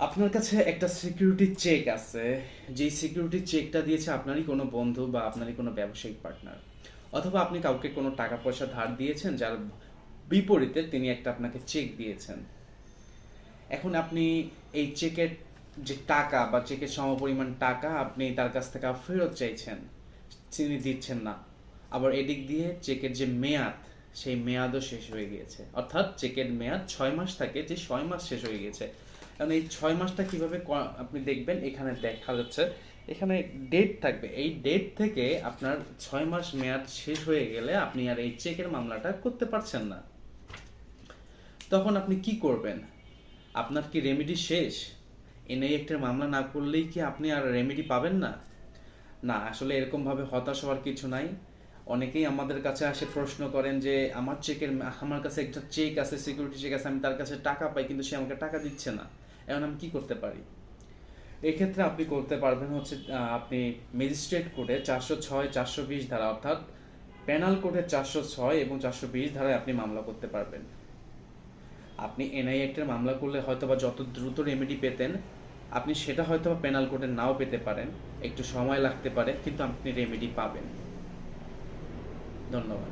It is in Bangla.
আপনার কাছে একটা সিকিউরিটি চেক আছে, যেই সিকিউরিটি চেকটা দিয়েছে আপনারই কোনো বন্ধু বা আপনারই কোনো ব্যবসায়িক পার্টনার, অথবা আপনি কাউকে কোনো টাকা পয়সা ধার দিয়েছেন যার বিপরীতে তিনি একটা আপনাকে চেক দিয়েছেন। এখন আপনি এই চেকের যে টাকা বা চেকের সমপরিমাণ টাকা আপনি তার কাছ থেকে ফেরত চাইছেন, তিনি দিচ্ছেন না। আবার এদিক দিয়ে চেকের যে মেয়াদ, সেই মেয়াদও শেষ হয়ে গিয়েছে, অর্থাৎ চেকের মেয়াদ 6 মাস থাকে, যে 6 মাস শেষ হয়ে গেছে। কারণ এই 6 মাসটা কিভাবে আপনি দেখবেন, এখানে দেখা যাচ্ছে, এখানে ডেট থাকবে, এই ডেট থেকে আপনার 6 মাস মেয়াদ শেষ হয়ে গেলে আপনি আর এই চেকের মামলাটা করতে পারছেন না। তখন আপনি কি করবেন? আপনার কি রেমেডি শেষ? এনআই অ্যাক্টের মামলা না করলেই কি আপনি আর রেমেডি পাবেন না? না, আসলে এরকমভাবে হতাশ হওয়ার কিছু নাই। অনেকেই আমাদের কাছে আসে প্রশ্ন করেন যে আমার কাছে একটা চেক আছে, সিকিউরিটি চেক আছে, আমি তার কাছে টাকা পাই কিন্তু সে আমাকে টাকা দিচ্ছে না। এখন আমি কি করতে পারি? এক্ষেত্রে আপনি করতে পারবেন হচ্ছে, আপনি ম্যাজিস্ট্রেট কোর্টে 406, 420 ধারা, অর্থাৎ পেনাল কোর্টে 406 এবং 420 ধারায় আপনি মামলা করতে পারবেন। আপনি এনআই অ্যাক্টের মামলা করলে হয়তোবা যত দ্রুত রেমেডি পেতেন, আপনি সেটা হয়তোবা পেনাল কোর্টে নাও পেতে পারেন, একটু সময় লাগতে পারে, কিন্তু আপনি রেমেডি পাবেন। ধন্যবাদ।